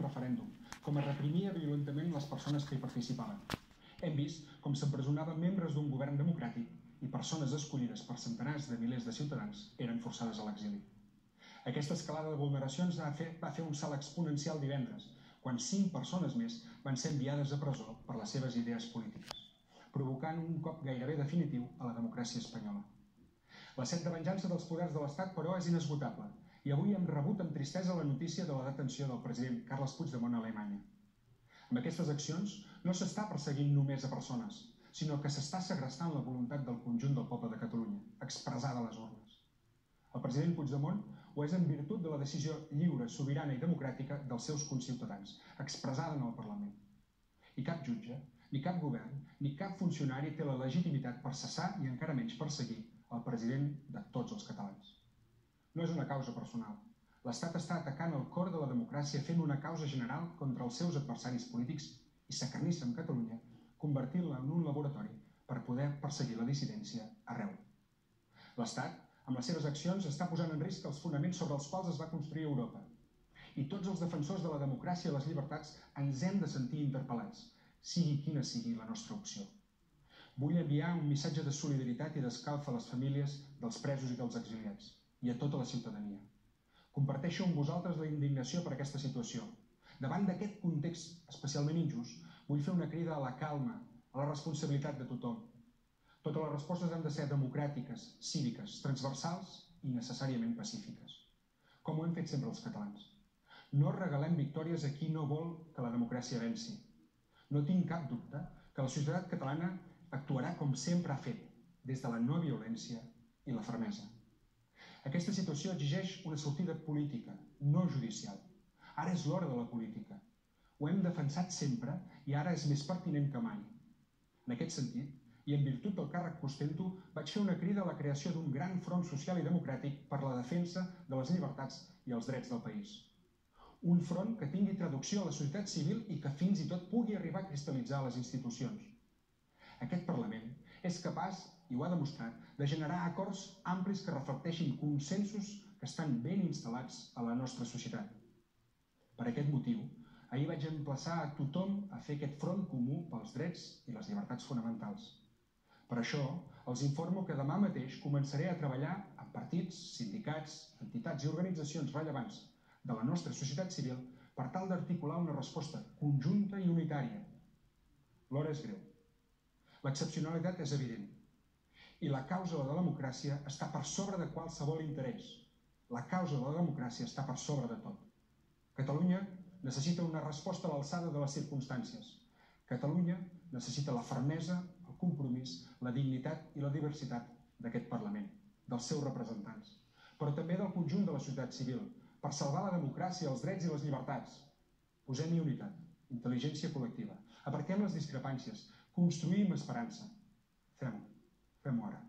un referèndum, com es reprimia violentament les persones que hi participaven. Hem vist com s'empresonaven membres d'un govern democràtic i persones escollides per centenars de milers de ciutadans eren forçades a l'exili. Aquesta escalada de vulneracions va fer un salt exponencial divendres, quan 5 persones més van ser enviades a presó per les seves idees polítiques, provocant un cop gairebé definitiu a la democràcia espanyola. La set de venjança dels poders de l'Estat, però, és inesgotable, i avui hem rebut amb tristesa la notícia de la detenció del president Carles Puigdemont a Alemanya. Amb aquestes accions no s'està perseguint només a persones, sinó que s'està segrestant la voluntat del conjunt del poble de Catalunya, expressada a les urnes. El president Puigdemont ho és en virtut de la decisió lliure, sobirana i democràtica dels seus conciutadans, expressada en el Parlament. I cap jutge, ni cap govern, ni cap funcionari té la legitimitat per cessar i encara menys perseguir el president de tots els catalans. No és una causa personal. L'Estat està atacant el cor de la democràcia fent una causa general contra els seus adversaris polítics i s'acarnissa amb Catalunya, convertint-la en un laboratori per poder perseguir la dissidència arreu. L'Estat, amb les seves accions, està posant en risc els fonaments sobre els quals es va construir Europa. I tots els defensors de la democràcia i les llibertats ens hem de sentir interpel·lats, sigui quina sigui la nostra opció. Vull enviar un missatge de solidaritat i d'escalf a les famílies dels presos i dels exiliats, i a tota la ciutadania. Comparteixo amb vosaltres la indignació per aquesta situació. Davant d'aquest context especialment injust, vull fer una crida a la calma, a la responsabilitat de tothom. Totes les respostes han de ser democràtiques, cíviques, transversals i necessàriament pacífiques, com ho hem fet sempre els catalans. No regalem victòries a qui no vol que la democràcia venci. No tinc cap dubte que la societat catalana actuarà com sempre ha fet, des de la no violència i la fermesa. Aquesta situació exigeix una sortida política, no judicial. Ara és l'hora de la política. Ho hem defensat sempre i ara és més pertinent que mai. En aquest sentit, i en virtut del càrrec que ostento, vaig fer una crida a la creació d'un gran front social i democràtic per la defensa de les llibertats i els drets del país. Un front que tingui traducció a la societat civil i que fins i tot pugui arribar a cristal·litzar les institucions. Aquest Parlament és capaç, i ho ha demostrat, de generar acords amplis que reflecteixin consensos que estan ben instal·lats a la nostra societat. Per aquest motiu, ahir vaig emplaçar a tothom a fer aquest front comú pels drets i les llibertats fonamentals. Per això, els informo que demà mateix començaré a treballar amb partits, sindicats, entitats i organitzacions rellevants de la nostra societat civil per tal d'articular una resposta conjunta i unitària. L'hora és greu. L'excepcionalitat és evident. I la causa de la democràcia està per sobre de qualsevol interès. La causa de la democràcia està per sobre de tot. Catalunya necessita una resposta a l'alçada de les circumstàncies. Catalunya necessita la fermesa, el compromís, la dignitat i la diversitat d'aquest Parlament, dels seus representants, però també del conjunt de la societat civil, per salvar la democràcia, els drets i les llibertats. Posem-hi unitat, intel·ligència col·lectiva, aparquem les discrepàncies, construïm esperança. Fem-ho ara.